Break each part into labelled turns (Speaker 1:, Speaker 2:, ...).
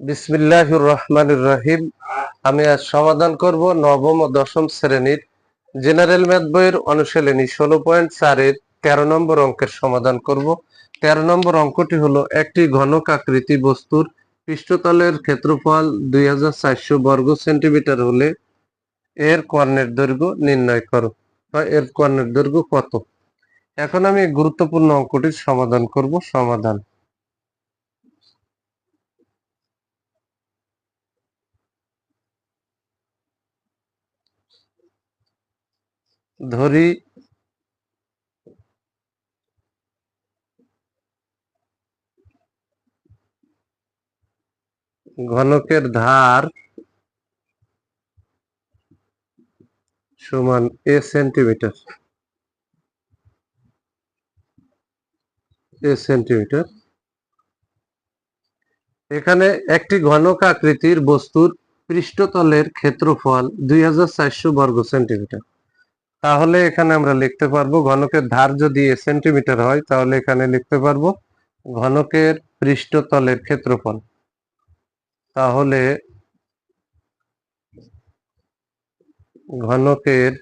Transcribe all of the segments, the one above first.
Speaker 1: বিসমিল্লাহির রহমানির রহিম। আমি আজ সমাধান করব নবম ও দশম শ্রেণীর জেনারেল ম্যাথ বইয়ের অনুশীলনী 16.4-এর 13 নম্বর অঙ্কের সমাধান করব। 13 নম্বর অঙ্কটি হলো একটি ঘনক আকৃতি বস্তুর পৃষ্ঠতলের ক্ষেত্রফল 2400 বর্গ সেন্টিমিটার হলে এর কর্ণের দৈর্ঘ্য নির্ণয় করো, বা এর কর্ণের দৈর্ঘ্য কত। এখন আমি এই গুরুত্বপূর্ণ অঙ্কটির সমাধান করব। সমাধান ধরি ঘনকের ধার সমান সেন্টিমিটার। এখানে একটি ঘনক আকৃতির বস্তুর পৃষ্ঠতলের ক্ষেত্রফল 2400 বর্গ সেন্টিমিটার। তাহলে এখানে আমরা লিখতে পারবো ঘনকের ধার যদি সেন্টিমিটার হয়, তাহলে এখানে লিখতে পারবো ঘনকের পৃষ্ঠতলের ক্ষেত্রফল। তাহলে ঘনকের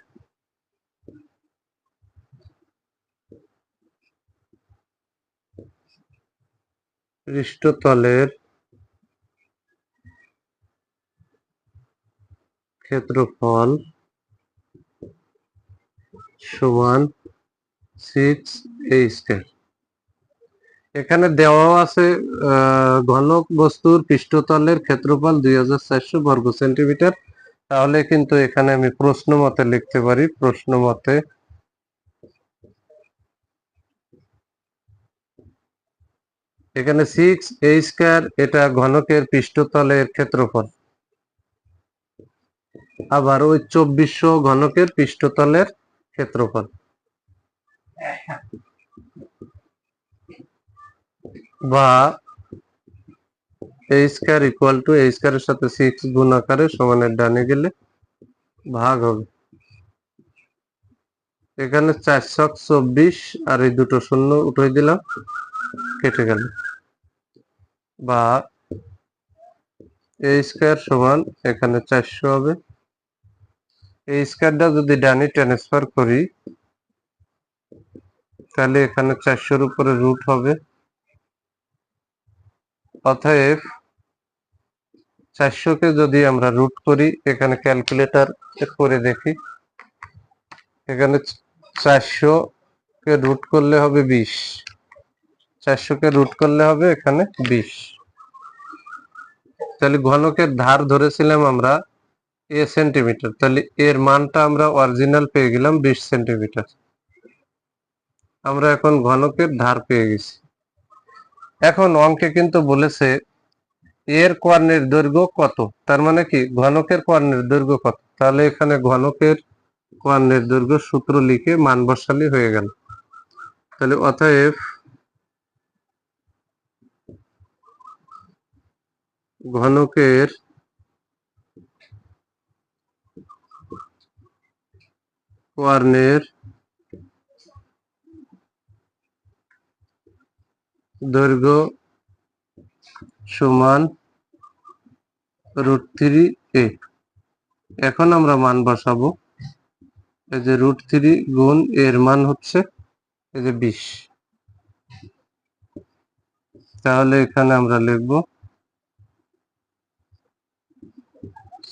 Speaker 1: পৃষ্ঠতলের ক্ষেত্রফল সমান 6a স্কয়ার। এখানে দেওয়া আছে ঘনক বস্তুর পৃষ্ঠতলের ক্ষেত্রফল 2400 বর্গ সেন্টিমিটার। তাহলে কিন্তু এখানে আমি প্রশ্ন মতে লিখতে পারি, প্রশ্ন মতে এখানে 6a স্কয়ার এটা ঘনকের পৃষ্ঠতলের ক্ষেত্রফল, আবার ওই 2400 ঘনকের পৃষ্ঠতলের ক্ষেত্রফল, বা a square equal to a স্কয়ারের সাথে 6 গুণ আকারে সমানের ডানে গেলে ভাগ হবে। এখানে 424 আর এই দুটো শূন্য উঠাই দিলাম, কেটে গেল, বা a স্কয়ার সমান এখানে 400 হবে। এই স্কয়ারটা যদি ডানে ট্রান্সফার করি, তাহলে এখানে 400-র উপরে রুট হবে। অতএব 400-কে যদি আমরা রুট করি, এখানে ক্যালকুলেটর করে দেখি, এখানে 400-কে রুট করলে হবে 20, 400-কে রুট করলে হবে এখানে 20। তাহলে ঘনকের ধার ধরেছিলাম আমরা সেন্টিমিটার, তাহলে এর মানটা আমরা অরিজিনাল পেয়ে গেলাম 20 সেন্টিমিটার। আমরা এখন ঘনকের ধার পেয়ে গেছি। এখন অঙ্কে কিন্তু বলেছে এর কর্ণের দৈর্ঘ্য কত, তার মানে কি ঘনকের কর্ণের দৈর্ঘ্য কত। তাহলে এখানে ঘনকের কর্ণের দৈর্ঘ্য সূত্র লিখে মান বসালে হয়ে গেল। তাহলে অতএব ঘনকের কর্ণের দৈর্ঘ্য সমান √3a। এখন আমরা মান বসাবো। এই যে √3 গুণ এর মান হচ্ছে এই যে 20। তাহলে এখানে আমরা লিখব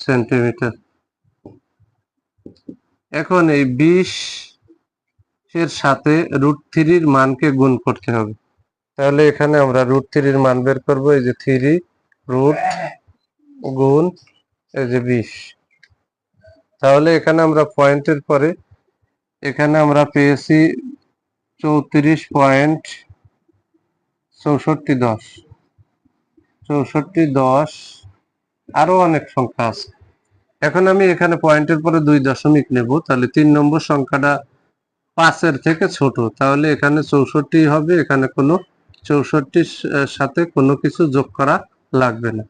Speaker 1: সেন্টিমিটার। এখন এই 20 এর সাথে √3-র মানকে গুণ করতে হবে। তাহলে এখানে আমরা √3-র মান বের করব। এই যে 3 রুট গুণ এই যে 20। তাহলে এখানে আমরা পয়েন্টের পরে এখানে আমরা পেয়েছি 34.6410, আরো অনেক সংখ্যা আছে। এখন আমি এখানে পয়েন্টের পরে 2 দশমিক নেব, তাহলে 3 নম্বর সংখ্যাটা 5-এর থেকে ছোট, তাহলে এখানে 64 হবে। এখানে কোনো 64-র সাথে কোনো কিছু যোগ করা লাগবে না।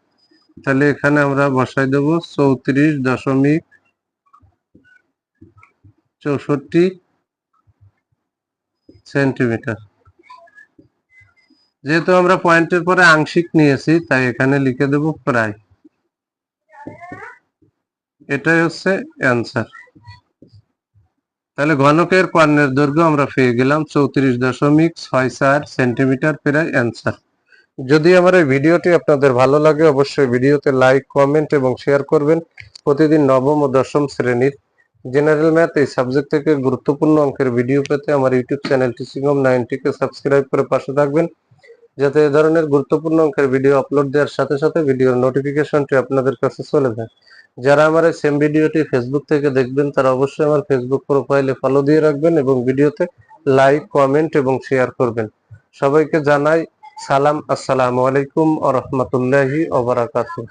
Speaker 1: তাহলে এখানে আমরা বসাই দেব 34.64 সেন্টিমিটার। যেহেতু আমরা পয়েন্টের পরে আংশিক নিয়েছি তাই এখানে লিখে দেব প্রায়। এটাই হচ্ছে অ্যান্সার। তাহলে ঘনকের কর্ণের দৈর্ঘ্য আমরা পেয়ে গেলাম 34.64 সেন্টিমিটার, প্রায় অ্যান্সার। যদি আমার এই ভিডিওটি আপনাদের ভালো লাগে অবশ্যই ভিডিওতে লাইক, কমেন্ট এবং শেয়ার করবেন। প্রতিদিন নবম ও দশম শ্রেণীর জেনারেল ম্যাথ এই সাবজেক্ট থেকে গুরুত্বপূর্ণ অঙ্কের ভিডিও পেতে আমার ইউটিউব চ্যানেল টিচিংহোম 90 কে সাবস্ক্রাইব করে পাশে থাকবেন, যাতে এই ধরনের গুরুত্বপূর্ণ অঙ্কের ভিডিও আপলোড দেওয়ার সাথে সাথে ভিডিওর নোটিফিকেশনটি আপনাদের কাছে চলে যায়। যারা আমার এই সেম ভিডিওটি ফেসবুক থেকে দেখবেন তারা অবশ্যই আমার ফেসবুক প্রোফাইলে ফলো দিয়ে রাখবেন এবং ভিডিওতে লাইক, কমেন্ট এবং শেয়ার করবেন। সবাইকে জানাই সালাম, আসসালামু আলাইকুম ওয়া রাহমাতুল্লাহি ওয়া বারাকাতুহু।